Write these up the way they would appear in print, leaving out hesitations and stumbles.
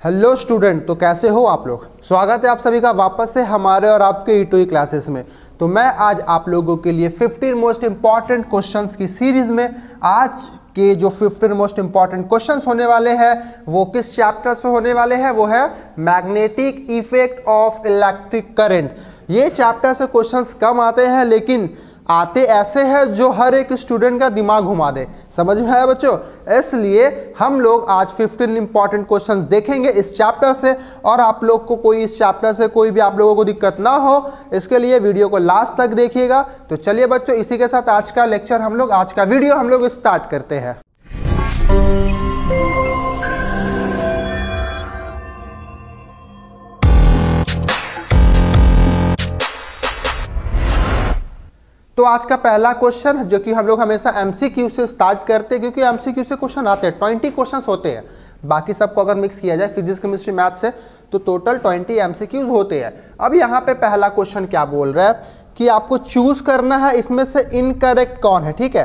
Hello student, तो कैसे हो आप लोग। स्वागत है आप सभी का वापस से हमारे और आपके ईटोई क्लासेस में। तो मैं आज आप लोगों के लिए 15 मोस्ट इंपॉर्टेंट क्वेश्चंस की सीरीज में आज के जो 15 मोस्ट इंपॉर्टेंट क्वेश्चंस होने वाले हैं वो किस चैप्टर से होने वाले हैं, वो है magnetic effect of electric current. ये चैप्टर से क्वेश्चंस कम आते हैं लेकिन आते ऐसे हैं जो हर एक स्टूडेंट का दिमाग घुमा दे। समझ में आया बच्चों? इसलिए हम लोग आज 15 इंपॉर्टेंट क्वेश्चंस देखेंगे इस चैप्टर से, और आप लोग को कोई इस चैप्टर से कोई भी आप लोगों को दिक्कत ना हो इसके लिए वीडियो को लास्ट तक देखिएगा। तो चलिए बच्चों, इसी के साथ आज का लेक्चर आज का वीडियो हम लोग स्टार्ट करते हैं। तो आज का पहला क्वेश्चन, जो कि हम लोग हमेशा एमसीक्यू से स्टार्ट करते हैं, क्योंकि एमसीक्यू से क्वेश्चन आते हैं 20 क्वेश्चंस होते हैं। बाकी सबको अगर मिक्स किया जाए फिजिक्स केमिस्ट्री मैथ से तो टोटल 20 एमसीक्यूज होते हैं। अब यहाँ पे पहला क्वेश्चन क्या बोल रहा है कि आपको चूज करना है इसमें से इनकरेक्ट कौन है। ठीक है,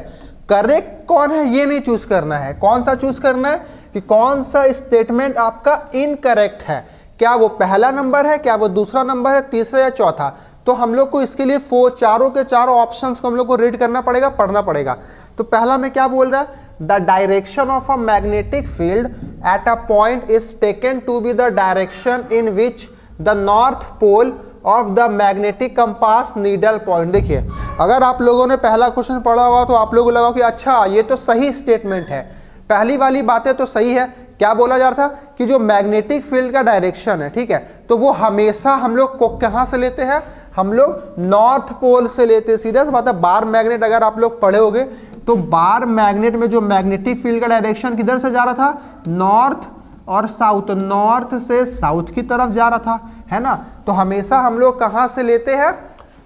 करेक्ट कौन है ये नहीं चूज करना है। कौन सा चूज करना है कि कौन सा स्टेटमेंट आपका इनकरेक्ट है। क्या वो पहला नंबर है, क्या वो दूसरा नंबर है, तीसरा या चौथा। तो हम लोग को इसके लिए चारों के चारों ऑप्शंस को हम लोग को रीड करना पड़ेगा, पढ़ना पड़ेगा। तो पहला में क्या बोल रहा है, the direction of a magnetic field at a point is taken to be the direction in which the north pole of the magnetic compass needle point. देखिए, अगर आप लोगों ने पहला क्वेश्चन पढ़ा होगा तो आप लोगों को लगा कि अच्छा ये तो सही स्टेटमेंट है, पहली वाली बातें तो सही है। क्या बोला जा रहा था कि जो मैग्नेटिक फील्ड का डायरेक्शन है, ठीक है, तो वो हमेशा हम लोग को कहां से लेते हैं, हम लोग नॉर्थ पोल से लेते हैं। सीधा सा बात है, बार मैग्नेट अगर आप लोग पढ़े होगे तो बार मैग्नेट में जो मैग्नेटिक फील्ड का डायरेक्शन किधर से जा रहा था, नॉर्थ और साउथ, नॉर्थ से साउथ की तरफ जा रहा था, है ना। तो हमेशा हम लोग कहां से लेते हैं,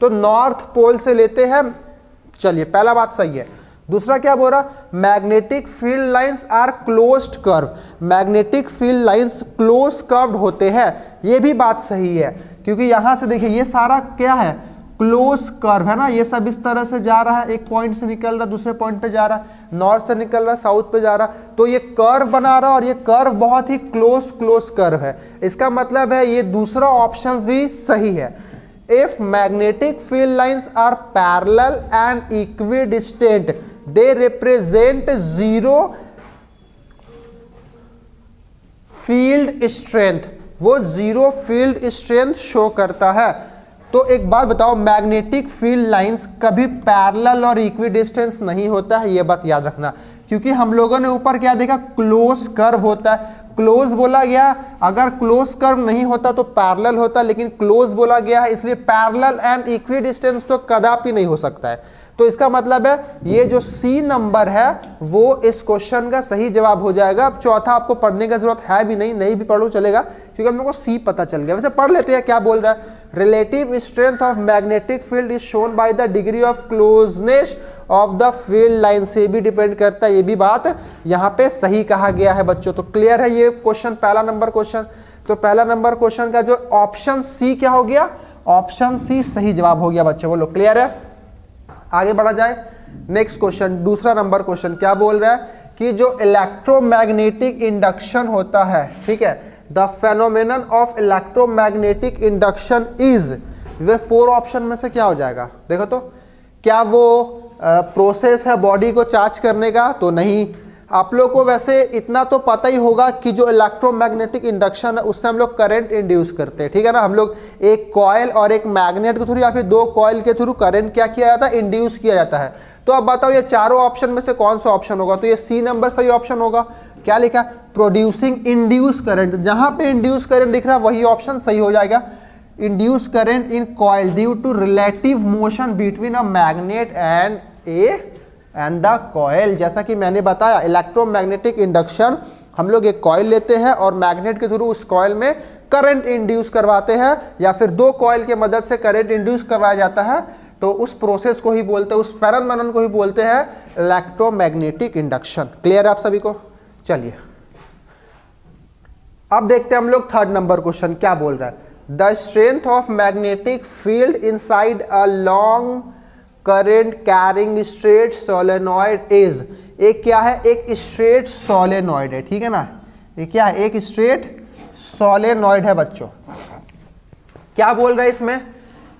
तो नॉर्थ पोल से लेते हैं। चलिए, पहला बात सही है। दूसरा क्या बोल रहा, magnetic field lines are closed curve. Magnetic field lines close curved होते हैं, ये भी बात सही है, क्योंकि यहां से देखिए ये सारा क्या है, क्लोज कर्व है ना। ये सब इस तरह से जा रहा है, एक पॉइंट से निकल रहा दूसरे पॉइंट पे जा रहा है, नॉर्थ से निकल रहा साउथ पे जा रहा, तो ये कर्व बना रहा और ये कर्व बहुत ही क्लोज कर्व है। इसका मतलब है ये दूसरा ऑप्शन भी सही है। If magnetic field lines are parallel and equidistant, they represent zero field strength। वो जीरो फील्ड स्ट्रेंथ शो करता है। तो एक बात बताओ, मैग्नेटिक फील्ड लाइंस कभी पैरेलल और इक्विडिस्टेंस नहीं होता है, ये बात याद रखना, क्योंकि हम लोगों ने ऊपर क्या देखा, क्लोज कर्व होता है। क्लोज बोला गया, अगर क्लोज कर्व नहीं होता तो पैरेलल होता, लेकिन क्लोज बोला गया है इसलिए पैरेलल एंड इक्विडिस्टेंस तो कदापि नहीं हो सकता है। तो इसका मतलब है ये जो सी नंबर है वो इस क्वेश्चन का सही जवाब हो जाएगा। अब चौथा आपको पढ़ने की जरूरत है भी नहीं भी पढ़ो चलेगा, क्योंकि हम लोग को सी पता चल गया। वैसे पढ़ लेते हैं क्या बोल रहा है, relative strength of magnetic field is shown by the degree of closeness of the field line. से भी डिपेंड करता है, ये भी बात यहाँ पे सही कहा गया है बच्चों। तो क्लियर है ये क्वेश्चन, पहला नंबर क्वेश्चन। तो पहला नंबर क्वेश्चन का जो ऑप्शन सी क्या हो गया, ऑप्शन सी सही जवाब हो गया बच्चों। बोलो क्लियर है, आगे बढ़ा जाए। नेक्स्ट क्वेश्चन, दूसरा नंबर क्वेश्चन क्या बोल रहा है कि जो इलेक्ट्रोमैग्नेटिक इंडक्शन होता है, ठीक है, the phenomenon of electromagnetic induction is, way 4 option में से क्या हो जाएगा। देखो तो, क्या वो प्रोसेस है बॉडी को चार्ज करने का, तो नहीं। आप लोग को वैसे इतना तो पता ही होगा कि जो इलेक्ट्रोमैग्नेटिक इंडक्शन है उससे हम लोग करंट इंड्यूस करते हैं, ठीक है ना। हम लोग एक कॉइल और एक मैग्नेट के थ्रू या फिर 2 कॉइल के थ्रू करंट क्या किया जाता है, इंड्यूस किया जाता है। तो अब बताओ ये चारों ऑप्शन में से कौन सा ऑप्शन होगा, तो ये सी नंबर सही ऑप्शन होगा। क्या लिखा है, प्रोड्यूसिंग इंड्यूस करंट, जहां पे इंड्यूस करंट दिख रहा है वही ऑप्शन सही हो जाएगा। Induce current in coil due to relative motion between a magnet and the coil. जैसा कि मैंने बताया, इलेक्ट्रोमैग्नेटिक इंडक्शन हम लोग एक कॉइल लेते हैं और मैग्नेट के थ्रू उस कॉइल में करंट इंड्यूस करवाते हैं, या फिर 2 कॉइल की मदद से करंट इंड्यूस करवाया जाता है। तो उस प्रोसेस को ही बोलते हैं, उस फेनोमेनन को ही बोलते हैं इलेक्ट्रोमैग्नेटिक इंडक्शन। क्लियर है आप सभी को। चलिए अब देखते हैं हम लोग थर्ड नंबर क्वेश्चन क्या बोल रहा है, the strength of magnetic field inside a long current carrying straight solenoid is. एक क्या है, एक स्ट्रेट सोलेनॉइड है, ठीक है ना। ये क्या है, एक स्ट्रेट सोलेनॉइड है बच्चों। क्या बोल रहे हैं इसमें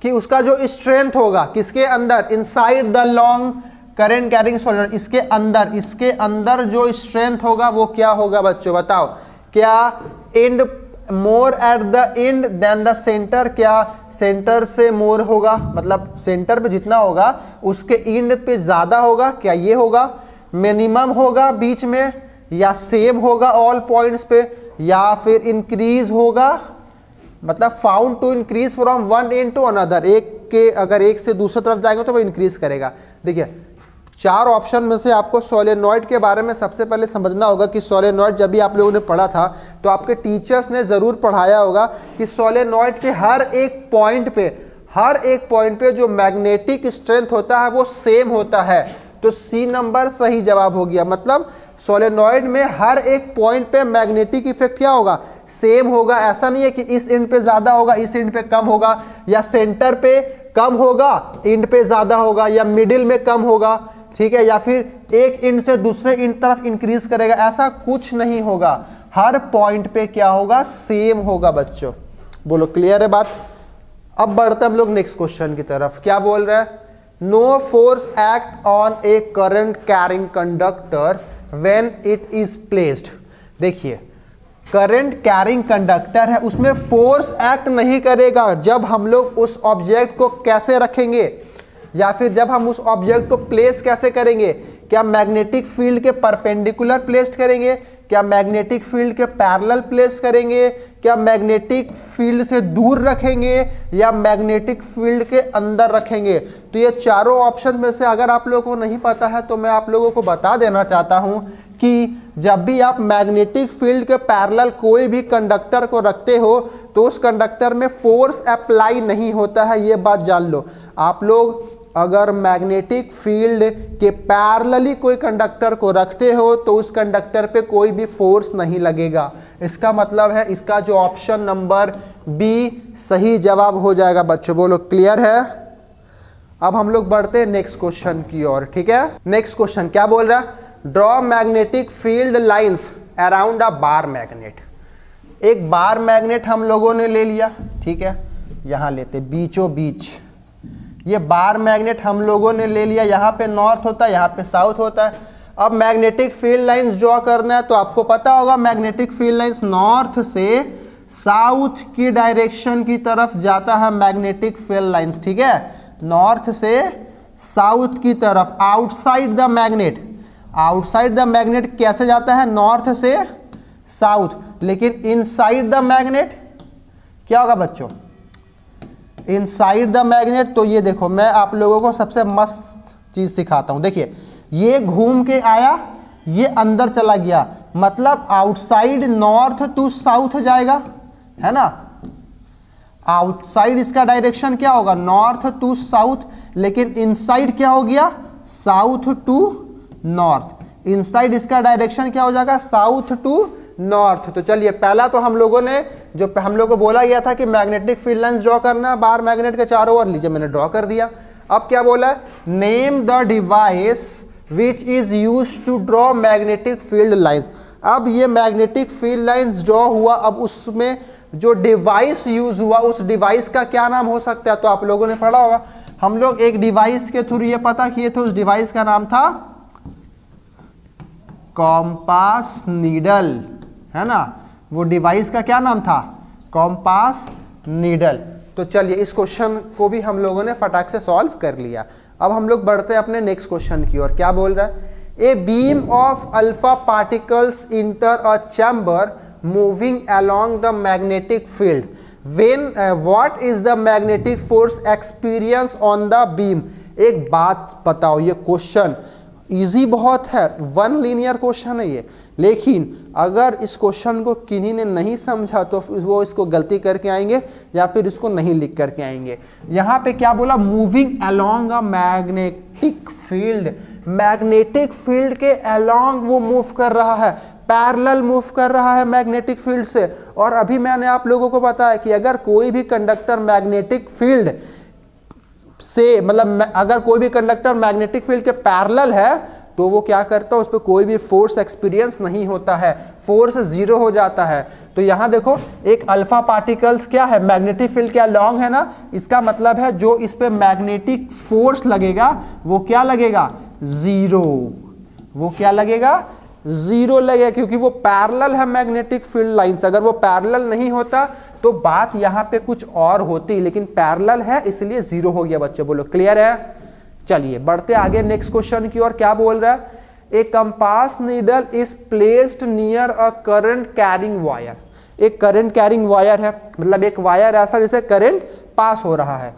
कि उसका जो स्ट्रेंथ होगा किसके अंदर, inside the long current carrying solenoid, इसके अंदर जो स्ट्रेंथ होगा वो क्या होगा बच्चों, बताओ। क्या and more at the end then the centre, क्या सेंटर से मोर होगा, मतलब सेंटर पे जितना होगा उसके एंड पे ज्यादा होगा, क्या ये होगा। मिनिमम होगा बीच में, या सेम होगा ऑल पॉइंट्स पे, या फिर इंक्रीज होगा, मतलब found to increase from one end to another, अगर एक से दूसरी तरफ जाएंगे तो वो इंक्रीज करेगा। देखिए 4 ऑप्शन में से आपको सोलेनॉइड के बारे में सबसे पहले समझना होगा कि सोलेनॉइड जब भी आप लोगों ने पढ़ा था तो आपके टीचर्स ने ज़रूर पढ़ाया होगा कि सोलेनॉइड के हर एक पॉइंट पे जो मैग्नेटिक स्ट्रेंथ होता है वो सेम होता है। तो सी नंबर सही जवाब हो गया। मतलब सोलेनॉइड में हर एक पॉइंट पे मैग्नेटिक इफेक्ट क्या होगा, सेम होगा। ऐसा नहीं है कि इस एंड पे ज़्यादा होगा, इस एंड पे कम होगा, या सेंटर पे कम होगा एंड पे ज़्यादा होगा, या मिडिल में कम होगा, ठीक है, या फिर एक एंड से दूसरे एंड तरफ इंक्रीज करेगा, ऐसा कुछ नहीं होगा। हर पॉइंट पे क्या होगा, सेम होगा बच्चों। बोलो क्लियर है बात। अब बढ़ते हम लोग नेक्स्ट क्वेश्चन की तरफ। क्या बोल रहा है, no force act on a current carrying conductor when it is placed. देखिए करंट कैरिंग कंडक्टर है, उसमें फोर्स एक्ट नहीं करेगा जब हम लोग उस ऑब्जेक्ट को कैसे रखेंगे, या फिर जब हम उस ऑब्जेक्ट को प्लेस कैसे करेंगे। क्या मैग्नेटिक फील्ड के परपेंडिकुलर प्लेस करेंगे, क्या मैग्नेटिक फील्ड के पैरेलल प्लेस करेंगे, क्या मैग्नेटिक फील्ड से दूर रखेंगे, या मैग्नेटिक फील्ड के अंदर रखेंगे। तो ये चारों ऑप्शन में से अगर आप लोगों को नहीं पता है तो मैं आप लोगों को बता देना चाहता हूं कि जब भी आप मैग्नेटिक फील्ड के पैरेलल कोई भी कंडक्टर को रखते हो तो उस कंडक्टर में फोर्स अप्लाई नहीं होता है, ये बात जान लो। आप लोग अगर मैग्नेटिक फील्ड के पैरेलली कोई कंडक्टर को रखते हो तो उस कंडक्टर पे कोई भी फोर्स नहीं लगेगा। इसका मतलब है इसका जो ऑप्शन नंबर बी सही जवाब हो जाएगा बच्चों। बोलो क्लियर है। अब हम लोग बढ़ते हैं नेक्स्ट क्वेश्चन की ओर, ठीक है। नेक्स्ट क्वेश्चन क्या बोल रहा है, draw magnetic field lines around a bar magnet. एक बार मैग्नेट हम लोगों ने ले लिया, ठीक है, यहां लेते बीचों बीच। ये बार मैग्नेट हम लोगों ने ले लिया, यहाँ पे नॉर्थ होता है, यहाँ पे साउथ होता है। अब मैग्नेटिक फील्ड लाइंस ड्रॉ करना है तो आपको पता होगा मैग्नेटिक फील्ड लाइंस नॉर्थ से साउथ की डायरेक्शन की तरफ जाता है मैग्नेटिक फील्ड लाइंस, ठीक है, नॉर्थ से साउथ की तरफ। आउटसाइड द मैग्नेट कैसे जाता है, नॉर्थ से साउथ। लेकिन इनसाइड द मैग्नेट क्या होगा बच्चों, इनसाइड द मैग्नेट। तो ये देखो मैं आप लोगों को सबसे मस्त चीज सिखाता हूं। देखिए ये घूम के आया, ये अंदर चला गया, मतलब आउटसाइड नॉर्थ टू साउथ जाएगा, है ना। आउटसाइड इसका डायरेक्शन क्या होगा, नॉर्थ टू साउथ। लेकिन इनसाइड क्या हो गया, साउथ टू नॉर्थ। इनसाइड इसका डायरेक्शन क्या हो जाएगा, साउथ टू नॉर्थ। तो चलिए पहला तो हम लोगों ने जो हम लोग को बोला गया था कि मैग्नेटिक फील्ड लाइंस ड्रॉ करना बार मैग्नेट के चारों ओर, लीजिए मैंने ड्रॉ कर दिया। अब क्या बोला है, name the device which is used to draw magnetic field lines. अब ये मैग्नेटिक फील्ड लाइंस ड्रॉ हुआ, अब उसमें जो डिवाइस यूज हुआ उस डिवाइस का क्या नाम हो सकता है। तो आप लोगों ने पढ़ा होगा, हम लोग एक डिवाइस के थ्रू ये पता किए थे, उस डिवाइस का नाम था कॉम्पास नीडल, है ना। वो डिवाइस का क्या नाम था, कॉम्पास नीडल। तो चलिए इस क्वेश्चन को भी हम लोगों ने फटाक से सॉल्व कर लिया। अब हम लोग बढ़ते हैं अपने नेक्स्ट क्वेश्चन की ओर। क्या बोल रहा है, a beam of alpha particles inter a chamber moving along the magnetic field when what is the magnetic force experience on the beam. एक बात बताओ, ये क्वेश्चन इजी बहुत है, वन लीनियर क्वेश्चन है ये, लेकिन अगर इस क्वेश्चन को किन्हीं ने नहीं समझा तो वो इसको गलती करके आएंगे या फिर इसको नहीं लिख करके आएंगे। यहाँ पे क्या बोला, moving along a magnetic field. Magnetic field के अलोंग वो मूव कर रहा है, पैरेलल मूव कर रहा है मैग्नेटिक फील्ड से। और अभी मैंने आप लोगों को बताया कि अगर कोई भी कंडक्टर मैग्नेटिक फील्ड से, मतलब अगर कोई भी कंडक्टर मैग्नेटिक फील्ड के पैरेलल है तो वो क्या करता है, उस पर कोई भी फोर्स एक्सपीरियंस नहीं होता है, फोर्स जीरो हो जाता है। तो यहाँ देखो एक अल्फा पार्टिकल्स क्या है, मैग्नेटिक फील्ड क्या लॉन्ग है ना, इसका मतलब है जो इस पे मैग्नेटिक फोर्स लगेगा वो क्या लगेगा, जीरो। वो क्या लगेगा, जीरो लगेगा, क्योंकि वो पैरेलल है मैग्नेटिक फील्ड लाइंस। अगर वो पैरेलल नहीं होता तो बात यहाँ पे कुछ और होती, लेकिन पैरेलल है इसलिए जीरो हो गया। बच्चे बोलो क्लियर है। चलिए बढ़ते आगे नेक्स्ट क्वेश्चन की ओर। क्या बोल रहा है, a compass needle is placed near a current carrying wire. एक करंट कैरिंग वायर है, मतलब एक वायर ऐसा जिसे करंट पास हो रहा है।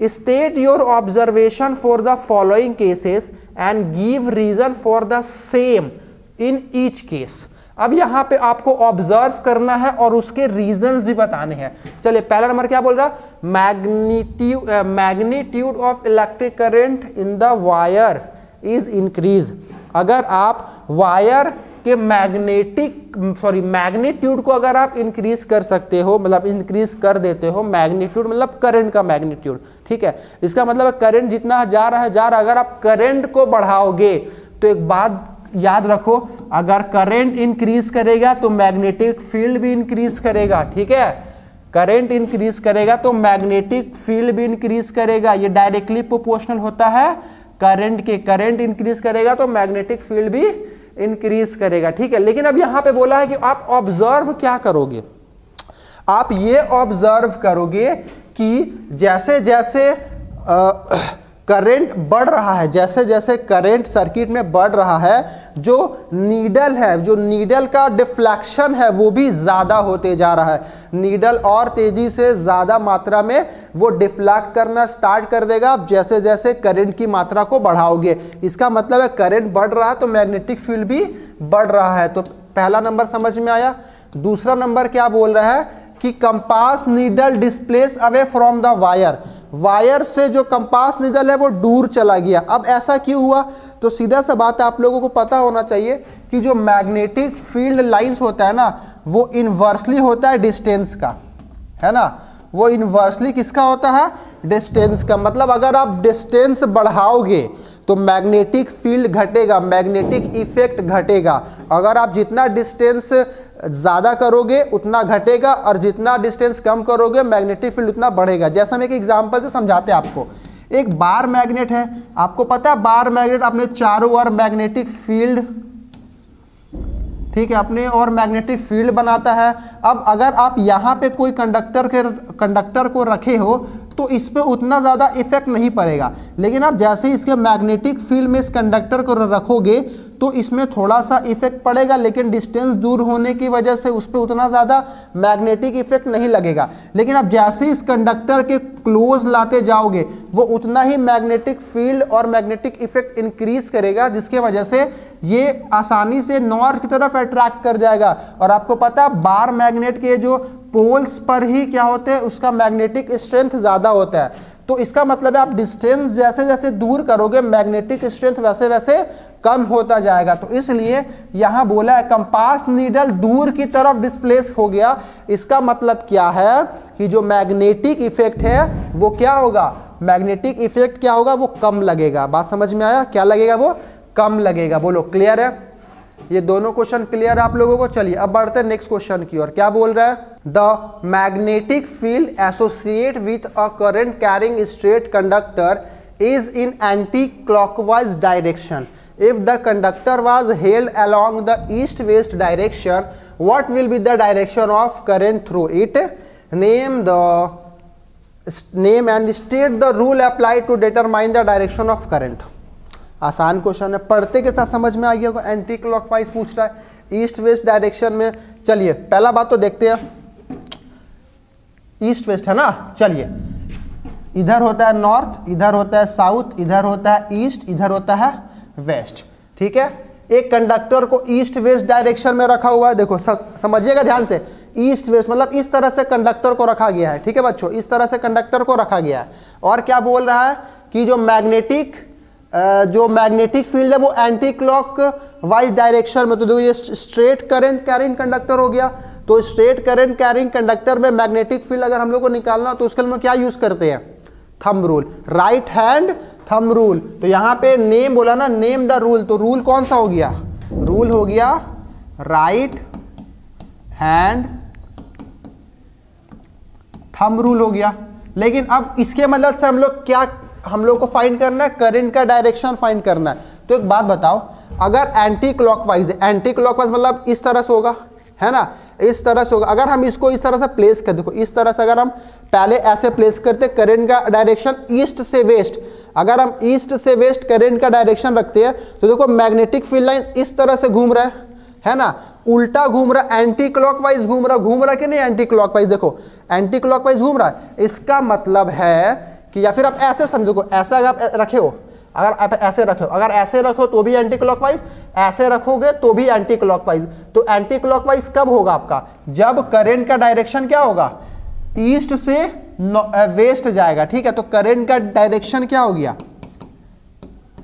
State your observation for the following cases and give reason for the same in each case. अब यहां पे आपको ऑब्जर्व करना है और उसके रीजंस भी बताने हैं। चलिए पहला नंबर क्या बोल रहा, magnitude of electric current in the wire is increase. अगर आप वायर के मैग्नीट्यूड को अगर आप इंक्रीज कर सकते हो, मतलब इंक्रीज कर देते हो, मैग्नीट्यूड मतलब करंट का मैग्नीट्यूड, ठीक है, इसका मतलब करंट जितना जा रहा है, अगर आप करंट को बढ़ाओगे तो एक बात याद रखो, अगर करंट इंक्रीज करेगा तो मैग्नेटिक फील्ड भी इंक्रीज करेगा, ठीक है, करंट इंक्रीज करेगा तो मैग्नेटिक फील्ड भी इंक्रीज करेगा। ये डायरेक्टली प्रोपोर्शनल होता है करंट के, करंट इंक्रीज करेगा तो मैग्नेटिक फील्ड भी इंक्रीज करेगा, ठीक है। लेकिन अब यहां पे बोला है कि आप ऑब्जर्व क्या करोगे, आप ये ऑब्जर्व करोगे कि जैसे जैसे करंट बढ़ रहा है, जैसे जैसे करंट सर्किट में बढ़ रहा है, जो नीडल है, जो नीडल का डिफ्लेक्शन है वो भी ज़्यादा होते जा रहा है। नीडल और तेज़ी से ज़्यादा मात्रा में वो डिफ्लेक्ट करना स्टार्ट कर देगा जैसे जैसे करंट की मात्रा को बढ़ाओगे। इसका मतलब है करंट बढ़ रहा है तो मैग्नेटिक फील्ड भी बढ़ रहा है। तो पहला नंबर समझ में आया। दूसरा नंबर क्या बोल रहा है कि compass needle displace away from the wire. Wire से जो कंपास नीडल है वो दूर चला गया। अब ऐसा क्यों हुआ, तो सीधा सा बात है, आप लोगों को पता होना चाहिए कि जो मैग्नेटिक फील्ड लाइंस होता है ना, वो इन्वर्सली होता है डिस्टेंस का, है ना, वो इन्वर्सली किसका होता है, डिस्टेंस का। मतलब अगर आप डिस्टेंस बढ़ाओगे तो मैग्नेटिक फील्ड घटेगा, मैग्नेटिक इफेक्ट घटेगा। अगर आप जितना डिस्टेंस ज़्यादा करोगे उतना घटेगा, और जितना डिस्टेंस कम करोगे मैग्नेटिक फील्ड उतना बढ़ेगा। जैसा हम एक एग्जांपल से समझाते हैं आपको। एक बार मैग्नेट है, आपको पता है बार मैग्नेट अपने चारों ओर मैग्नेटिक फील्ड, ठीक है, अपने और मैग्नेटिक फील्ड बनाता है। अब अगर आप यहाँ पे कोई कंडक्टर को रखे हो तो इस पे उतना ज़्यादा इफेक्ट नहीं पड़ेगा, लेकिन आप जैसे ही इसके मैग्नेटिक फील्ड में इस कंडक्टर को रखोगे तो इसमें थोड़ा सा इफेक्ट पड़ेगा, लेकिन डिस्टेंस दूर होने की वजह से उस पर उतना ज़्यादा मैग्नेटिक इफेक्ट नहीं लगेगा। लेकिन आप जैसे ही इस कंडक्टर के क्लोज लाते जाओगे वो उतना ही मैग्नेटिक फील्ड और मैग्नेटिक इफेक्ट इंक्रीज करेगा, जिसके वजह से ये आसानी से नॉर्थ की तरफ अट्रैक्ट कर जाएगा। और आपको पता है बार मैग्नेट के जो पोल्स पर ही क्या होते हैं, उसका मैग्नेटिक स्ट्रेंथ ज़्यादा होता है। तो इसका मतलब है आप डिस्टेंस जैसे जैसे दूर करोगे मैग्नेटिक स्ट्रेंथ वैसे वैसे कम होता जाएगा। तो इसलिए यहाँ बोला है कंपास नीडल दूर की तरफ डिस्प्लेस हो गया। इसका मतलब क्या है कि जो मैग्नेटिक इफेक्ट है वो क्या होगा, मैग्नेटिक इफेक्ट क्या होगा, वो कम लगेगा। बात समझ में आया, क्या लगेगा, वो कम लगेगा। बोलो क्लियर है। ये दोनों क्वेश्चन क्लियर है आप लोगों को। चलिए अब बढ़ते हैं नेक्स्ट क्वेश्चन की ओर। क्या बोल रहा है, the magnetic field associate with a current carrying straight conductor is in anti clockwise direction. If the conductor was held along the east west direction, what will be the direction of current through it? Name and state the rule applied to determine the direction of current. आसान question है, पढ़ते के साथ समझ में आ गया होगा। Anti clockwise पूछ रहा है, ईस्ट वेस्ट डायरेक्शन में। चलिए पहला बात तो देखते हैं, ईस्ट वेस्ट है ना। चलिए इधर होता है नॉर्थ, इधर होता है साउथ, इधर होता है ईस्ट, इधर होता है वेस्ट, ठीक है। एक कंडक्टर को ईस्ट वेस्ट डायरेक्शन में रखा हुआ है। देखो समझिएगा ध्यान से, ईस्ट वेस्ट मतलब इस तरह से कंडक्टर को रखा गया है, ठीक है बच्चों, इस तरह से कंडक्टर को रखा गया है। और क्या बोल रहा है कि जो मैग्नेटिक फील्ड है वो एंटी क्लॉक वाइज डायरेक्शन में। तो देखो ये स्ट्रेट करंट कैरिंग कंडक्टर हो गया। तो स्ट्रेट करंट कैरिंग कंडक्टर में मैग्नेटिक फील्ड अगर हम लोग को निकालना हो तो उसके लिए हम क्या यूज करते हैं, thumb rule. Right hand thumb rule. तो यहाँ पे नेम बोला ना, नेम द रूल, तो रूल कौन सा हो गया? रूल हो गया राइट हैंड थंब रूल हो गया। लेकिन अब इसके मदद से हम लोग को फाइंड करना है, करंट का डायरेक्शन फाइंड करना है। तो एक बात बताओ, अगर एंटी क्लॉकवाइज है, एंटी क्लॉकवाइज मतलब इस तरह से होगा, है ना, इस तरह से होगा। अगर हम इसको इस तरह से प्लेस कर, देखो इस तरह से अगर हम पहले ऐसे प्लेस करते, करंट का डायरेक्शन ईस्ट से वेस्ट, अगर हम ईस्ट से वेस्ट करंट का डायरेक्शन रखते हैं तो देखो मैग्नेटिक फील्ड लाइन इस तरह से घूम रहा है ना, उल्टा घूम रहा, एंटी क्लॉकवाइज घूम रहा कि नहीं? एंटी क्लॉकवाइज, देखो एंटी क्लॉकवाइज घूम रहा है। इसका मतलब है कि, या फिर आप ऐसे समझो, ऐसा अगर आप रखे हो, अगर आप ऐसे रखो, अगर ऐसे रखो तो भी एंटी क्लॉकवाइज, ऐसे रखोगे तो भी एंटी क्लॉकवाइज। तो एंटी क्लॉकवाइज कब होगा आपका? जब करंट का डायरेक्शन क्या होगा? ईस्ट से वेस्ट जाएगा, ठीक है। तो करंट का डायरेक्शन क्या हो गया?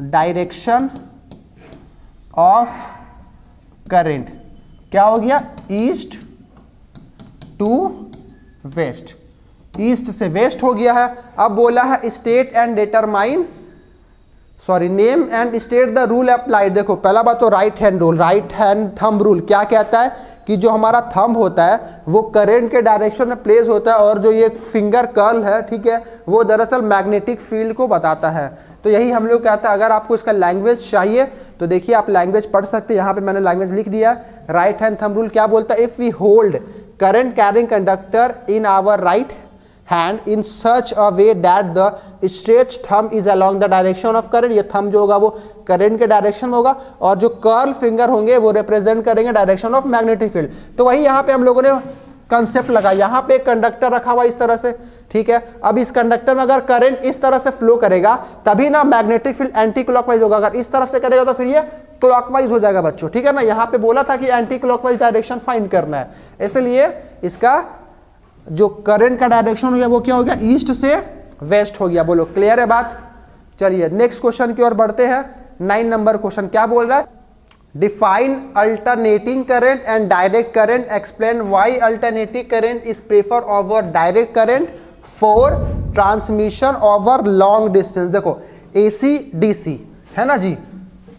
डायरेक्शन ऑफ करंट क्या हो गया? ईस्ट टू वेस्ट, ईस्ट से वेस्ट हो गया है। अब बोला है state and determine, sorry name and state the rule applied. देखो पहला बात तो right hand rule, right hand thumb rule क्या कहता है कि जो हमारा थंब होता है वो करंट के डायरेक्शन में प्लेस होता है, और जो ये फिंगर कर्ल है, ठीक है, वो दरअसल मैग्नेटिक फील्ड को बताता है। तो यही हम लोग कहते हैं। अगर आपको इसका लैंग्वेज चाहिए तो देखिए आप लैंग्वेज पढ़ सकते हैं, यहाँ पे मैंने लैंग्वेज लिख दिया है। राइट हैंड थंब रूल क्या बोलता है? If we hold current carrying conductor in our right hand in such a way that the stretched thumb is along the direction of current, ये थंब जो होगा वो करंट के डायरेक्शन में होगा, और जो कर्ल फिंगर होंगे वो रिप्रेजेंट करेंगे डायरेक्शन ऑफ मैग्नेटिक फील्ड। तो वही यहाँ पे हम लोगों ने कंसेप्ट लगा, यहाँ पे एक कंडक्टर रखा हुआ इस तरह से, ठीक है। अब इस कंडक्टर में अगर करंट इस तरह से फ्लो करेगा तभी ना मैग्नेटिक फील्ड एंटी क्लॉकवाइज होगा, अगर इस तरफ से करेगा तो फिर ये क्लॉकवाइज हो जाएगा बच्चों, ठीक है ना। यहाँ पे बोला था कि एंटी क्लॉकवाइज डायरेक्शन फाइंड करना है, इसलिए इसका जो करंट का डायरेक्शन हो गया वो क्या हो गया? ईस्ट से वेस्ट हो गया। बोलो क्लियर है बात? चलिए नेक्स्ट क्वेश्चन की ओर बढ़ते हैं। 9 नंबर क्वेश्चन क्या बोल रहा है? Define alternating current and direct current, explain why alternating current is prefer over direct current for transmission over long distance. देखो एसी डीसी है ना जी,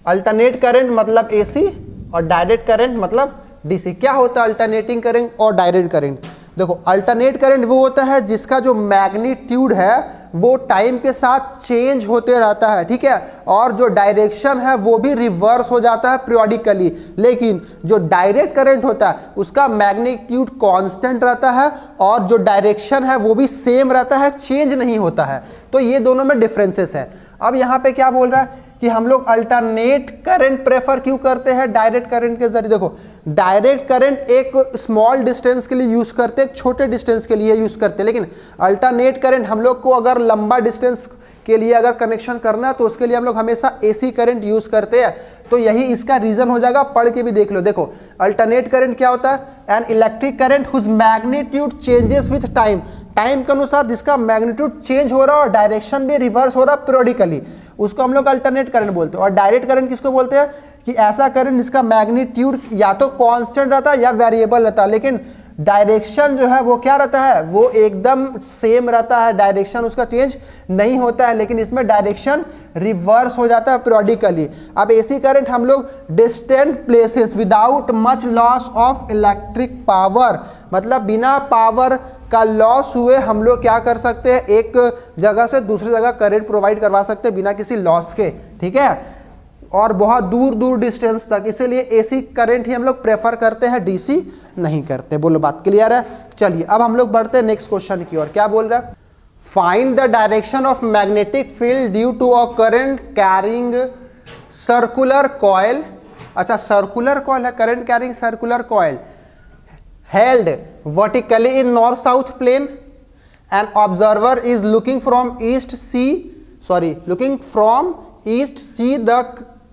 अल्टरनेट करंट मतलब एसी और डायरेक्ट करंट मतलब डीसी। क्या होता है अल्टरनेटिंग करंट और डायरेक्ट करंट? देखो अल्टरनेट करंट वो होता है जिसका जो मैग्नीट्यूड है वो टाइम के साथ चेंज होते रहता है, ठीक है, और जो डायरेक्शन है वो भी रिवर्स हो जाता है पीरियोडिकली। लेकिन जो डायरेक्ट करंट होता है उसका मैग्नीट्यूड कांस्टेंट रहता है और जो डायरेक्शन है वो भी सेम रहता है, चेंज नहीं होता है। तो ये दोनों में डिफरेंसेस है। अब यहाँ पे क्या बोल रहा है कि हम लोग अल्टरनेट करंट प्रेफर क्यों करते हैं डायरेक्ट करंट के जरिए? देखो डायरेक्ट करंट एक स्मॉल डिस्टेंस के लिए यूज करते हैं, एक छोटे डिस्टेंस के लिए यूज करते हैं, लेकिन अल्टरनेट करंट हम लोग को अगर लंबा डिस्टेंस के लिए अगर कनेक्शन करना है तो उसके लिए हम लोग हमेशा एसी करंट यूज करते हैं। तो यही इसका रीजन हो जाएगा, पढ़ के भी देख लो। देखो अल्टरनेट करंट क्या होता है? An electric current whose magnitude changes with time, time के अनुसार जिसका मैग्नीट्यूड चेंज हो रहा है और डायरेक्शन भी रिवर्स हो रहा है पीरियोडिकली, उसको हम लोग अल्टरनेट करंट बोलते हैं। और डायरेक्ट करंट किसको बोलते हैं? कि ऐसा करंट जिसका मैग्नीट्यूड या तो कांस्टेंट रहता है या वेरिएबल रहता है, लेकिन डायरेक्शन जो है वो क्या रहता है? वो एकदम सेम रहता है, डायरेक्शन उसका चेंज नहीं होता है, लेकिन इसमें डायरेक्शन रिवर्स हो जाता है पीरियोडिकली। अब एसी करंट हम लोग distant places without much loss of electric power, मतलब बिना पावर का लॉस हुए हम लोग क्या कर सकते हैं? एक जगह से दूसरी जगह करंट प्रोवाइड करवा सकते हैं बिना किसी लॉस के, ठीक है, और बहुत दूर दूर डिस्टेंस तक। इसीलिए एसी करंट ही हम लोग प्रेफर करते हैं, डीसी नहीं करते। बोलो बात क्लियर है? चलिए अब हम लोग बढ़ते हैं नेक्स्ट क्वेश्चन की ओर। क्या बोल रहा है? Find the direction of magnetic field due to a current carrying circular coil. अच्छा सर्कुलर कॉइल है, current carrying circular coil held vertically in north south plane. An observer is looking from east see the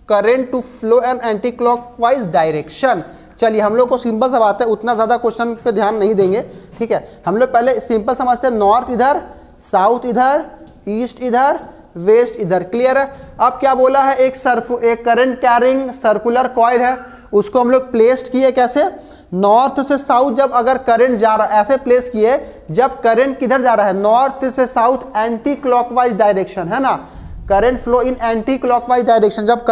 current to flow an anti-clockwise direction. चलिए हम लोग को simple सा बात है, उतना ज़्यादा क्वेश्चन पे ध्यान नहीं देंगे, ठीक है। हम लोग पहले सिंपल समझते हैं, नॉर्थ इधर, साउथ इधर, ईस्ट इधर, वेस्ट इधर। क्लियर है? अब क्या बोला है? एक करंट कैरिंग सर्कुलर कॉइल है, उसको हम लोग प्लेस्ड किए कैसे? नॉर्थ से साउथ जब अगर करंट जा रहा है, ऐसे प्लेस किए जब करंट किधर जा रहा है? नॉर्थ से साउथ एंटी क्लॉकवाइज डायरेक्शन, है ना। Current flow in anti clockwise direction, जब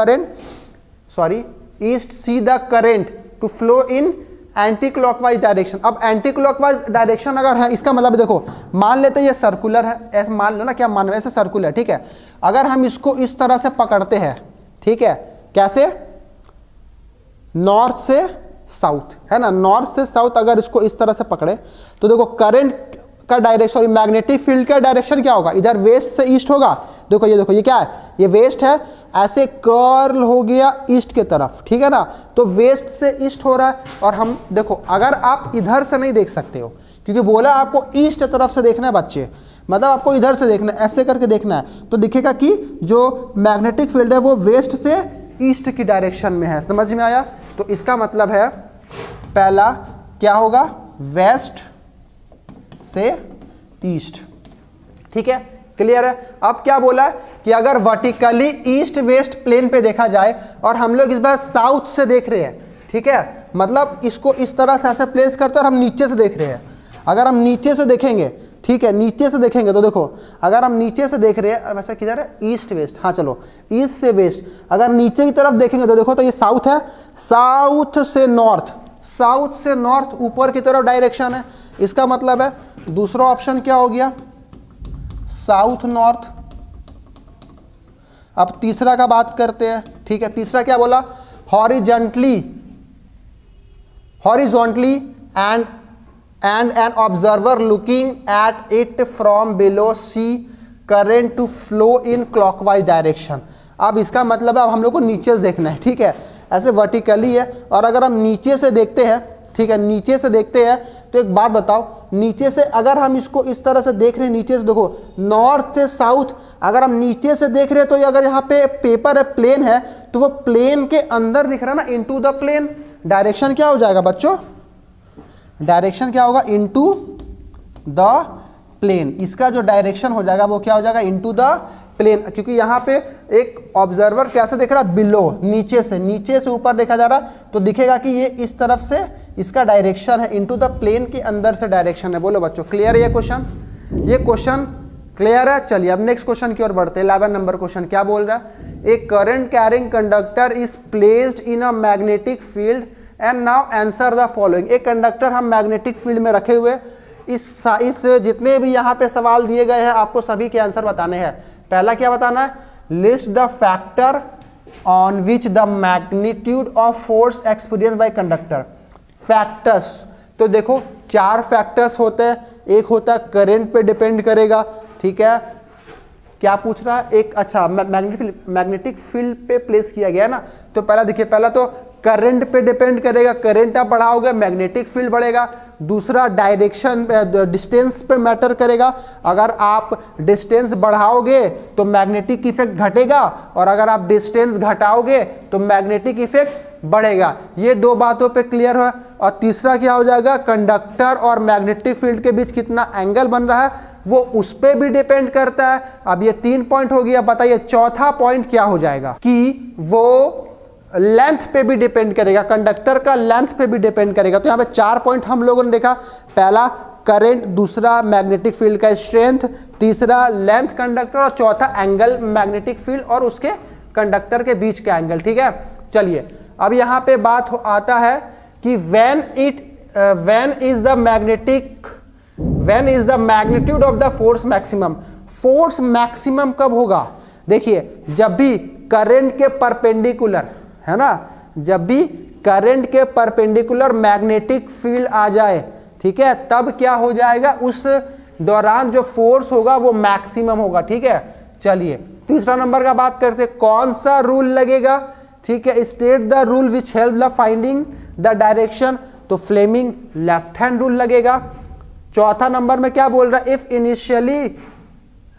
ईस्ट see the current to flow in anti clockwise direction. अब एंटी क्लॉकवाइज डायरेक्शन अगर है, इसका मतलब देखो, मान लेते हैं ये सर्कुलर है, ऐसे मान लो ना, क्या मान लो ऐसे सर्कुलर, ठीक है। अगर हम इसको इस तरह से पकड़ते हैं, ठीक है, कैसे, नॉर्थ से साउथ, है ना, नॉर्थ से साउथ अगर इसको इस तरह से पकड़े तो देखो करंट का डायरेक्शन, मैग्नेटिक फील्ड का डायरेक्शन क्या होगा, इधर वेस्ट से ईस्ट होगा। देखो ये क्या है, ये वेस्ट है, ऐसे कर्ल हो गया ईस्ट के तरफ, ठीक है ना, तो वेस्ट से ईस्ट हो रहा है। और हम देखो, अगर आप इधर से नहीं देख सकते हो, क्योंकि बोला आपको ईस्ट तरफ से देखना है बच्चे, मतलब आपको इधर से देखना है, ऐसे करके देखना है, तो दिखेगा कि जो मैग्नेटिक फील्ड है वो वेस्ट से ईस्ट की डायरेक्शन में है। समझ में आया? तो इसका मतलब है पहला क्या होगा, वेस्ट से ईस्ट, ठीक है, क्लियर है। अब क्या बोला है कि अगर वर्टिकली ईस्ट वेस्ट प्लेन पे देखा जाए और हम लोग इस बार साउथ से देख रहे हैं, ठीक है, मतलब इसको इस तरह से ऐसे प्लेस करते हैं और हम नीचे से देख रहे हैं। अगर हम नीचे से देखेंगे, ठीक है, नीचे से देखेंगे तो देखो, अगर हम नीचे से देख रहे हैं, वैसे किधर है, ईस्ट वेस्ट, हाँ चलो ईस्ट से वेस्ट, अगर नीचे की तरफ देखेंगे तो देखो, तो ये साउथ है, साउथ से नॉर्थ, साउथ से नॉर्थ ऊपर की तरफ डायरेक्शन है। इसका मतलब है दूसरा ऑप्शन क्या हो गया, साउथ नॉर्थ। अब तीसरा का बात करते हैं, ठीक है, तीसरा क्या बोला, horizontally and an observer looking at it from below see current to flow in clockwise direction. अब इसका मतलब है अब हम लोग को नीचे से देखना है, ठीक है, ऐसे वर्टिकली है, और अगर हम नीचे से देखते हैं, ठीक है, नीचे से देखते हैं तो एक बात बताओ, नीचे से अगर हम इसको इस तरह से देख रहे हैं, नीचे से देखो, नॉर्थ से साउथ अगर हम नीचे से देख रहे हैं, तो ये अगर यहाँ पे पेपर है, प्लेन है, तो वो प्लेन के अंदर दिख रहा है ना, इनटू द प्लेन। डायरेक्शन क्या हो जाएगा बच्चों, डायरेक्शन क्या होगा, इनटू द प्लेन। इसका जो डायरेक्शन हो जाएगा वो क्या हो जाएगा, इनटू द प्लेन, क्योंकि यहाँ पे एक ऑब्जर्वर कैसे देख रहा है, बिलो, नीचे से ऊपर देखा जा रहा, तो दिखेगा कि ये इस तरफ से इसका डायरेक्शन है, इनटू द प्लेन के अंदर से डायरेक्शन है। बोलो बच्चों, क्लियर है ये क्वेश्चन, ये क्वेश्चन क्लियर है। चलिए अब नेक्स्ट क्वेश्चन की ओर बढ़ते हैं। 11 नंबर क्वेश्चन क्या बोल रहा है, a current carrying conductor is placed in a magnetic field and now answer the following. एक कंडक्टर हम मैग्नेटिक फील्ड में रखे हुए, इस जितने भी यहाँ पे सवाल दिए गए हैं आपको सभी के आंसर बताने हैं। पहला क्या बताना है, list the factor on which the magnitude of force experience by conductor. Factors, तो देखो 4 फैक्टर्स होते हैं, एक होता है करंट पे डिपेंड करेगा, ठीक है, क्या पूछ रहा है, एक अच्छा मैग्नेटिक फील्ड पे प्लेस किया गया है ना, तो पहला देखिए, पहला तो करंट पे डिपेंड करेगा, करंट आप बढ़ाओगे मैग्नेटिक फील्ड बढ़ेगा। दूसरा डायरेक्शन, डिस्टेंस पे मैटर करेगा, अगर आप डिस्टेंस बढ़ाओगे तो मैग्नेटिक इफेक्ट घटेगा, और अगर आप डिस्टेंस घटाओगे तो मैग्नेटिक इफेक्ट बढ़ेगा। ये 2 बातों पे क्लियर है। और तीसरा क्या हो जाएगा, कंडक्टर और मैग्नेटिक फील्ड के बीच कितना एंगल बन रहा है वो उस पर भी डिपेंड करता है। अब ये 3 पॉइंट हो गया, बताइए चौथा पॉइंट क्या हो जाएगा, कि वो लेंथ पे भी डिपेंड करेगा, कंडक्टर का लेंथ पे भी डिपेंड करेगा। तो यहाँ पे 4 पॉइंट हम लोगों ने देखा, पहला करंट, दूसरा मैग्नेटिक फील्ड का स्ट्रेंथ, तीसरा लेंथ कंडक्टर, और चौथा एंगल मैग्नेटिक फील्ड और उसके कंडक्टर के बीच का एंगल, ठीक है। चलिए अब यहाँ पे बात आता है कि when is the magnitude of the force maximum. Force maximum कब होगा, देखिए जब भी करंट के परपेंडिकुलर, है ना, जब भी करंट के परपेंडिकुलर मैग्नेटिक फील्ड आ जाए, ठीक है, तब क्या हो जाएगा, उस दौरान जो फोर्स होगा वो मैक्सिमम होगा, ठीक है। चलिए तीसरा नंबर का बात करते हैं, कौन सा रूल लगेगा, ठीक है, state the rule which help the finding the direction, तो फ्लेमिंग लेफ्ट हैंड रूल लगेगा। चौथा नंबर में क्या बोल रहा है, if initially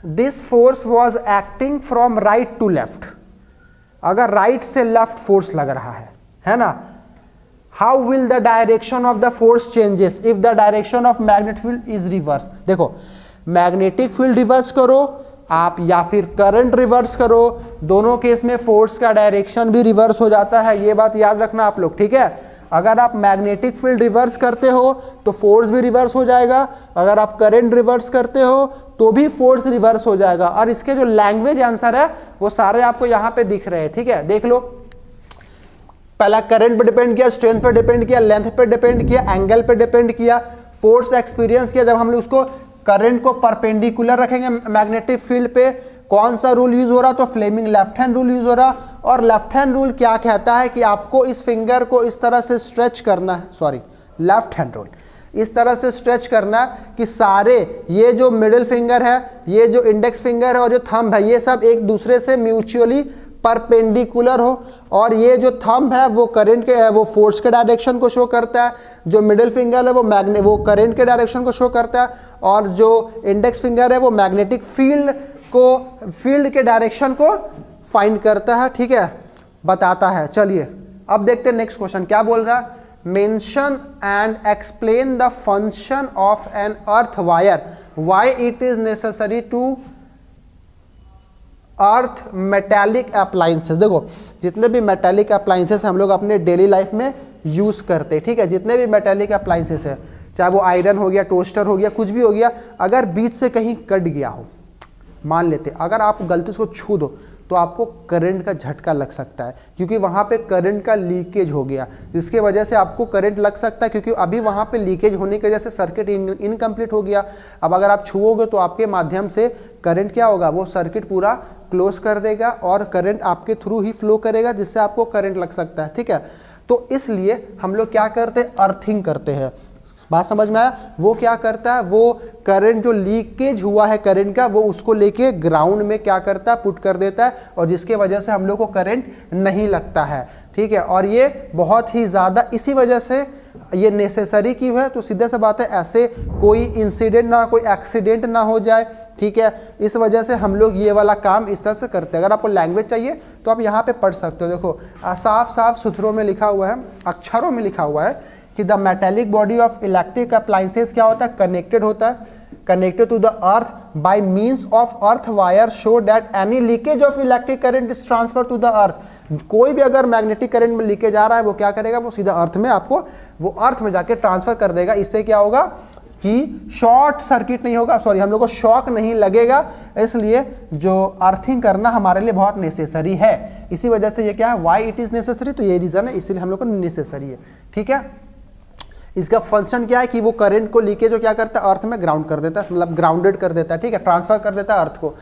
this force was acting from right to left, अगर राइट से लेफ्ट फोर्स लग रहा है ना, how will the direction of the force changes if the direction of magnetic field is reverse. देखो मैग्नेटिक फील्ड रिवर्स करो आप या फिर करंट रिवर्स करो, दोनों केस में फोर्स का डायरेक्शन भी रिवर्स हो जाता है, ये बात याद रखना आप लोग, ठीक है। अगर आप मैग्नेटिक फील्ड रिवर्स करते हो तो फोर्स भी रिवर्स हो जाएगा, अगर आप करंट रिवर्स करते हो तो भी फोर्स रिवर्स हो जाएगा। और इसके जो लैंग्वेज आंसर है वो सारे आपको यहाँ पे दिख रहे हैं, ठीक है। देख लो, पहला करंट पे डिपेंड किया, स्ट्रेंथ पे डिपेंड किया, लेंथ पे डिपेंड किया, एंगल पे डिपेंड किया, फोर्स एक्सपीरियंस किया। जब हम लोग उसको करंट को परपेंडिकुलर रखेंगे मैग्नेटिक फील्ड पे, कौन सा रूल यूज हो रहा, तो Fleming left hand rule use हो रहा। और लेफ्ट हैंड रूल क्या कहता है कि आपको इस फिंगर को इस तरह से स्ट्रेच करना है, सॉरी लेफ्ट हैंड रूल इस तरह से स्ट्रेच करना कि सारे ये जो मिडिल फिंगर है, ये जो इंडेक्स फिंगर है और जो थंब है, ये सब एक दूसरे से म्यूचुअली परपेंडिकुलर हो। और ये जो थंब है वो करंट के वो फोर्स के डायरेक्शन को शो करता है, जो मिडिल फिंगर है वो करंट के डायरेक्शन को शो करता है, और जो इंडेक्स फिंगर है वो मैग्नेटिक फील्ड के डायरेक्शन को फाइंड करता है, ठीक है, बताता है। चलिए अब देखते हैं नेक्स्ट क्वेश्चन क्या बोल रहा है। Mention and explain the function of an earth wire, why it is necessary to earth metallic appliances. देखो जितने भी मेटालिक अप्लायंसेस हम लोग अपने डेली लाइफ में यूज करते हैं, ठीक है, जितने भी मेटालिक अप्लायंसेस है, चाहे वो आयरन हो गया, टोस्टर हो गया, कुछ भी हो गया, अगर बीच से कहीं कट गया हो, मान लेते अगर आप गलती से उसको छू दो तो आपको करंट का झटका लग सकता है, क्योंकि वहाँ पे करंट का लीकेज हो गया, जिसके वजह से आपको करंट लग सकता है, क्योंकि अभी वहाँ पे लीकेज होने की वजह से सर्किट इनकम्प्लीट हो गया। अब अगर आप छुओगे तो आपके माध्यम से करंट क्या होगा, वो सर्किट पूरा क्लोज कर देगा और करंट आपके थ्रू ही फ्लो करेगा, जिससे आपको करंट लग सकता है, ठीक है। तो इसलिए हम लोग क्या करते हैं, अर्थिंग करते हैं। बात समझ में आया? वो क्या करता है, वो करंट जो लीकेज हुआ है करंट का, वो उसको लेके ग्राउंड में क्या करता है, पुट कर देता है, और जिसके वजह से हम लोग को करंट नहीं लगता है, ठीक है। और ये बहुत ही ज़्यादा इसी वजह से ये नेसेसरी की है। तो सीधा सा बात है, ऐसे कोई इंसिडेंट ना, कोई एक्सीडेंट ना हो जाए, ठीक है, इस वजह से हम लोग ये वाला काम इस तरह से करते हैं। अगर आपको लैंग्वेज चाहिए तो आप यहाँ पे पढ़ सकते हो। देखो साफ साफ सुथरों में लिखा हुआ है, अक्षरों में लिखा हुआ है कि the metallic body of electric appliances क्या होता है, कनेक्टेड होता है, connected to the earth by means of earth wire, show that any leakage of electric current is transfer to the earth. कोई भी अगर मैग्नेटिक करंट में लीकेज आ रहा है, वो क्या करेगा, वो सीधा अर्थ में आपको वो अर्थ में जाके ट्रांसफर कर देगा। इससे क्या होगा कि शॉर्ट सर्किट नहीं होगा, सॉरी, हम लोग को शॉक नहीं लगेगा। इसलिए जो अर्थिंग करना हमारे लिए बहुत नेसेसरी है। इसी वजह से ये क्या है, वाई इट इज नेसेसरी, तो ये रीजन है, इसीलिए हम लोग को नेसेसरी है, ठीक है। इसका फंक्शन क्या है कि वो करंट को लीकेज जो क्या करता है, अर्थ में ग्राउंड कर देता है, मतलब ग्राउंडेड कर देता है, ठीक है, ट्रांसफर कर देता है अर्थ को,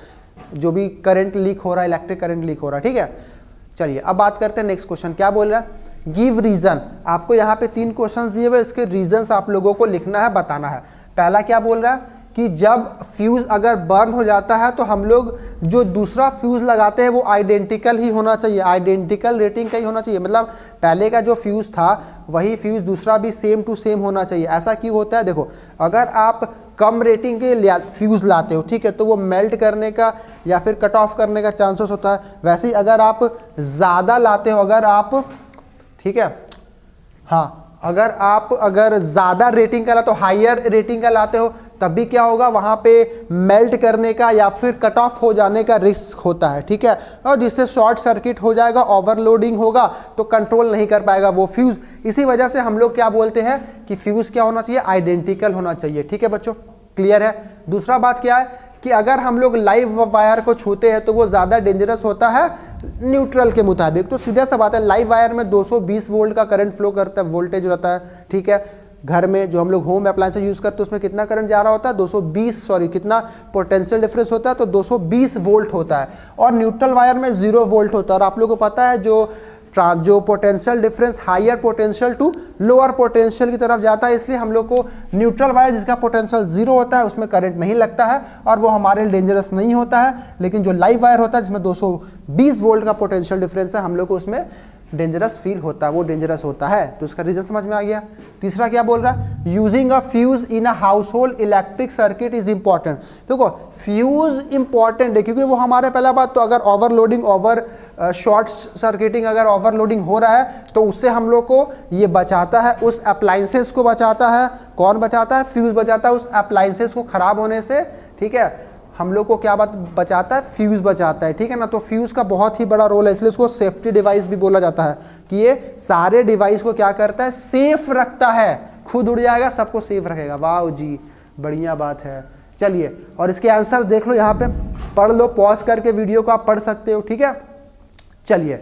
जो भी करंट लीक हो रहा है, इलेक्ट्रिक करंट लीक हो रहा है, ठीक है। चलिए अब बात करते हैं नेक्स्ट क्वेश्चन क्या बोल रहा है, गिव रीजन। आपको यहाँ पे 3 क्वेश्चन दिए हुए, इसके रीजंस आप लोगों को लिखना है, बताना है। पहला क्या बोल रहा है कि जब फ्यूज अगर बर्न हो जाता है तो हम लोग जो दूसरा फ्यूज लगाते हैं वो आइडेंटिकल ही होना चाहिए, आइडेंटिकल रेटिंग का ही होना चाहिए, मतलब पहले का जो फ्यूज था वही फ्यूज दूसरा भी सेम टू सेम होना चाहिए। ऐसा क्यों होता है, देखो अगर आप कम रेटिंग के फ्यूज लाते हो, ठीक है, तो वो मेल्ट करने का या फिर कट ऑफ करने का चांसेस होता है। वैसे ही अगर आप ज़्यादा लाते हो, अगर आप, ठीक है, हाँ, अगर ज़्यादा रेटिंग का लाते हो, हायर रेटिंग का लाते हो, तब भी क्या होगा, वहाँ पे मेल्ट करने का या फिर कट ऑफ हो जाने का रिस्क होता है, ठीक है, और जिससे शॉर्ट सर्किट हो जाएगा, ओवरलोडिंग होगा तो कंट्रोल नहीं कर पाएगा वो फ्यूज़। इसी वजह से हम लोग क्या बोलते हैं कि फ्यूज़ क्या होना चाहिए, आइडेंटिकल होना चाहिए, ठीक है बच्चों, क्लियर है। दूसरा बात क्या है कि अगर हम लोग लाइव वायर को छूते हैं तो वो ज़्यादा डेंजरस होता है न्यूट्रल के मुताबिक। तो सीधा सा बात है, लाइव वायर में 220 वोल्ट का करंट फ्लो करता है, वोल्टेज रहता है, ठीक है। घर में जो हम लोग होम अप्लायंस यूज़ करते हैं उसमें कितना करंट जा रहा होता है, 220, सॉरी, कितना पोटेंशियल डिफरेंस होता है, तो 220 वोल्ट होता है। और न्यूट्रल वायर में 0 वोल्ट होता है। और आप लोगों को पता है जो potential difference higher potential to lower potential की तरफ जाता है, इसलिए हम लोग को न्यूट्रल वायर जिसका पोटेंशियल 0 होता है उसमें करंट नहीं लगता है और वो हमारे लिए डेंजरस नहीं होता है। लेकिन जो लाइव वायर होता है जिसमें 220 वोल्ट का पोटेंशियल डिफरेंस है, हम लोग को उसमें डेंजरस फील होता है, वो डेंजरस होता है। तो उसका रीजन समझ में आ गया। तीसरा क्या बोल रहा है, using a fuse in a house hold electric circuit is important. देखो फ्यूज इंपॉर्टेंट है क्योंकि वो हमारे, पहला बात तो अगर ओवरलोडिंग, शॉर्ट सर्किटिंग अगर ओवरलोडिंग हो रहा है तो उससे हम लोग को ये बचाता है, उस अप्लायंसेस को बचाता है। कौन बचाता है, फ्यूज बचाता है उस अप्लायंसेस को खराब होने से, ठीक है। हम लोग को क्या बचाता है, फ्यूज़ बचाता है, ठीक है ना। तो फ्यूज़ का बहुत ही बड़ा रोल है, इसलिए इसको सेफ्टी डिवाइस भी बोला जाता है कि ये सारे डिवाइस को क्या करता है, सेफ रखता है। खुद उड़ जाएगा, सबको सेफ रखेगा। वाह जी, बढ़िया बात है। चलिए, और इसके आंसर देख लो, यहाँ पे पढ़ लो, पॉज करके वीडियो को आप पढ़ सकते हो, ठीक है। चलिए,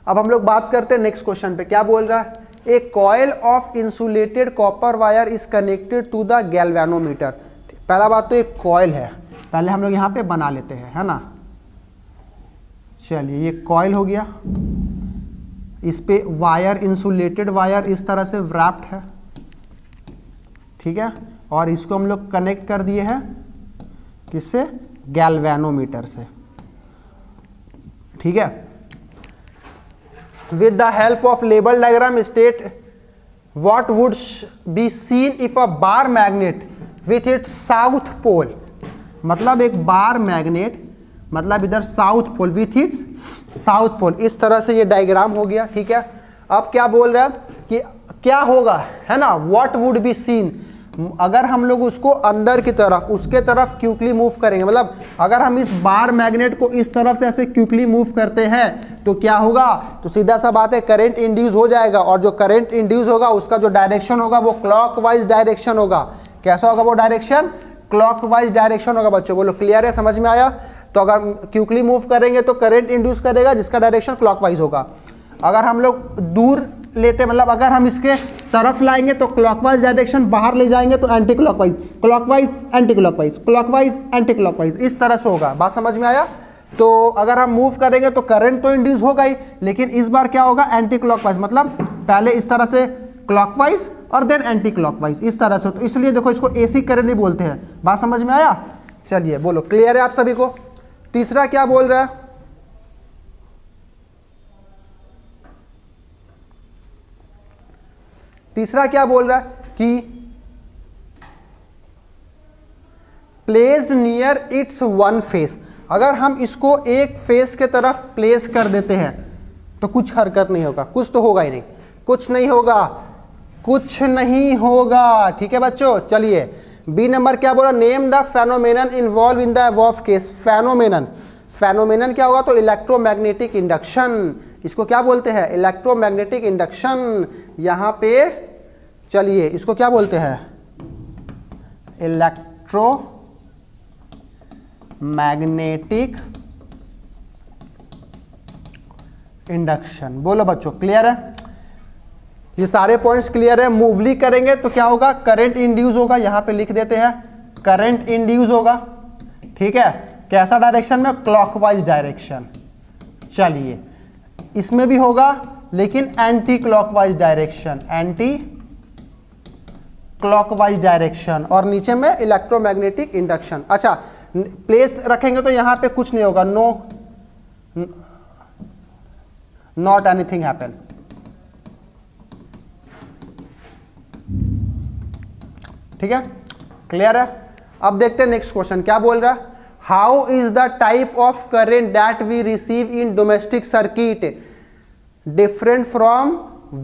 अब हम लोग बात करते हैं नेक्स्ट क्वेश्चन पे। क्या बोल रहा है, a coil of insulated copper wire is connected to the galvanometer. पहला बात तो एक कॉइल है, पहले हम लोग यहाँ पे बना लेते हैं, है ना। चलिए, ये कॉइल हो गया, इस पे वायर, इंसुलेटेड वायर इस तरह से व्रैप्ड है, ठीक है। और इसको हम लोग कनेक्ट कर दिए हैं किससे, गैल्वेनोमीटर से, ठीक है। With the help of label diagram state what would be seen if a bar magnet with its south pole. मतलब एक बार मैग्नेट, मतलब इधर south pole, with its south pole, इस तरह से ये डायग्राम हो गया, ठीक है। अब क्या बोल रहा है कि क्या होगा, है ना, व्हाट वुड बी सीन, अगर हम लोग उसको अंदर की तरफ, उसके तरफ क्विकली मूव करेंगे। मतलब अगर हम इस बार मैग्नेट को इस तरफ से ऐसे क्विकली मूव करते हैं तो क्या होगा, तो सीधा सा बात है, करंट इंड्यूस हो जाएगा। और जो करंट इंड्यूस होगा उसका जो डायरेक्शन होगा वो क्लॉकवाइज डायरेक्शन होगा। कैसा होगा वो डायरेक्शन, क्लॉकवाइज डायरेक्शन होगा। बच्चों बोलो, क्लियर है, समझ में आया। तो अगर क्विकली मूव करेंगे तो करंट इंड्यूस करेगा जिसका डायरेक्शन क्लॉकवाइज होगा। अगर हम लोग दूर लेते, मतलब अगर हम इसके तरफ लाएंगे तो क्लॉकवाइज डायरेक्शन, बाहर ले जाएंगे तो anti clockwise, clockwise anti clockwise, clockwise anti clockwise, इस तरह से होगा। बात समझ में आया। तो अगर हम मूव करेंगे तो करंट तो इंड्यूस होगा ही, लेकिन इस बार क्या होगा, एंटी क्लॉकवाइज, मतलब पहले इस तरह से क्लॉकवाइज और देन एंटी क्लॉकवाइज, इस तरह से। तो इसलिए देखो, इसको एसी करंट नहीं बोलते हैं। बात समझ में आया। चलिए बोलो, क्लियर है आप सभी को। तीसरा क्या बोल रहा है, तीसरा क्या बोल रहा है कि placed near it's one face. अगर हम इसको एक फेस के तरफ प्लेस कर देते हैं तो कुछ हरकत नहीं होगा, कुछ तो होगा ही नहीं, कुछ नहीं होगा, कुछ नहीं होगा, ठीक है बच्चों। चलिए, बी नंबर क्या बोला, name the phenomenon involve in the above case. Phenomenon, phenomenon क्या होगा, तो इलेक्ट्रोमैग्नेटिक इंडक्शन, इसको क्या बोलते हैं, इलेक्ट्रोमैग्नेटिक इंडक्शन। यहाँ पे चलिए, इसको क्या बोलते हैं, इलेक्ट्रोमैग्नेटिक इंडक्शन। बोलो बच्चों, क्लियर है, ये सारे पॉइंट्स क्लियर है। मूवली करेंगे तो क्या होगा, करंट इंड्यूस होगा, यहाँ पे लिख देते हैं, करंट इंड्यूस होगा, ठीक है। कैसा डायरेक्शन में, क्लॉकवाइज डायरेक्शन। चलिए, इसमें भी होगा लेकिन anti clockwise direction, anti clockwise direction, और नीचे में इलेक्ट्रोमैग्नेटिक इंडक्शन। अच्छा, प्लेस रखेंगे तो यहाँ पे कुछ नहीं होगा, नो, नॉट एनीथिंग हैपन। ठीक है, क्लियर है। अब देखते हैं नेक्स्ट क्वेश्चन क्या बोल रहा है, how is the type of current that we receive in domestic circuit different from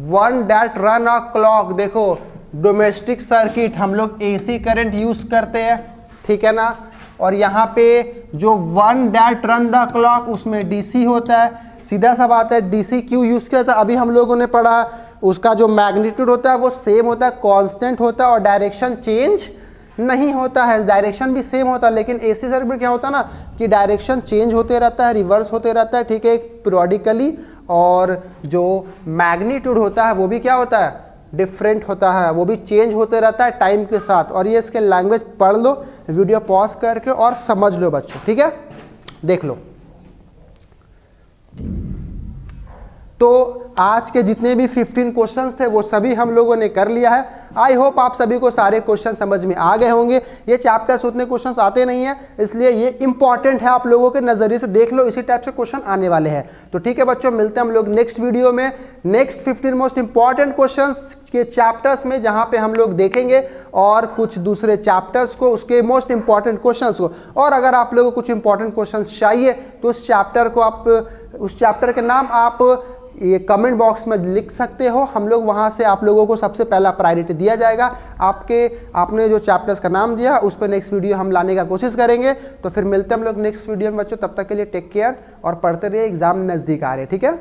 one that run a clock. देखो, डोमेस्टिक सर्किट हम लोग एसी करंट यूज करते हैं, ठीक है ना, और यहाँ पे जो one that run the clock उसमें डीसी होता है। सीधा सा बात है, डीसी क्यों यूज किया था, अभी हम लोगों ने पढ़ा, उसका जो मैग्नीट्यूड होता है वो सेम होता है, कांस्टेंट होता है, और डायरेक्शन चेंज नहीं होता है, डायरेक्शन भी सेम होता है। लेकिन एसी सर्किट में क्या होता है ना कि डायरेक्शन चेंज होते रहता है, रिवर्स होते रहता है, ठीक है, पीरियोडिकली, और जो मैग्नीट्यूड होता है वो भी क्या होता है, डिफरेंट होता है, वो भी चेंज होते रहता है टाइम के साथ। और ये इसके लैंग्वेज पढ़ लो, वीडियो पॉज करके और समझ लो बच्चों, ठीक है, देख लो। तो आज के जितने भी 15 क्वेश्चंस थे वो सभी हम लोगों ने कर लिया है। आई होप आप सभी को सारे क्वेश्चन समझ में आ गए होंगे। ये चैप्टर्स उतने क्वेश्चंस आते नहीं हैं, इसलिए ये इंपॉर्टेंट है, आप लोगों के नज़रिए से देख लो, इसी टाइप से क्वेश्चन आने वाले हैं। तो ठीक है बच्चों, मिलते हैं हम लोग नेक्स्ट वीडियो में, नेक्स्ट 15 मोस्ट इंपॉर्टेंट क्वेश्चंस के चैप्टर्स में, जहाँ पे हम लोग देखेंगे और कुछ दूसरे चैप्टर्स को, उसके मोस्ट इंपॉर्टेंट क्वेश्चंस को। और अगर आप लोगों को कुछ इंपॉर्टेंट क्वेश्चंस चाहिए तो उस चैप्टर को आप, उस चैप्टर के नाम आप ये कमेंट बॉक्स में लिख सकते हो, हम लोग वहाँ से आप लोगों को सबसे पहला प्रायोरिटी दिया जाएगा। आपने जो चैप्टर्स का नाम दिया उस पर नेक्स्ट वीडियो हम लाने का कोशिश करेंगे। तो फिर मिलते हैं हम लोग नेक्स्ट वीडियो में बच्चों, तब तक के लिए टेक केयर और पढ़ते रहिए, एग्जाम नज़दीक आ रहे हैं, ठीक है।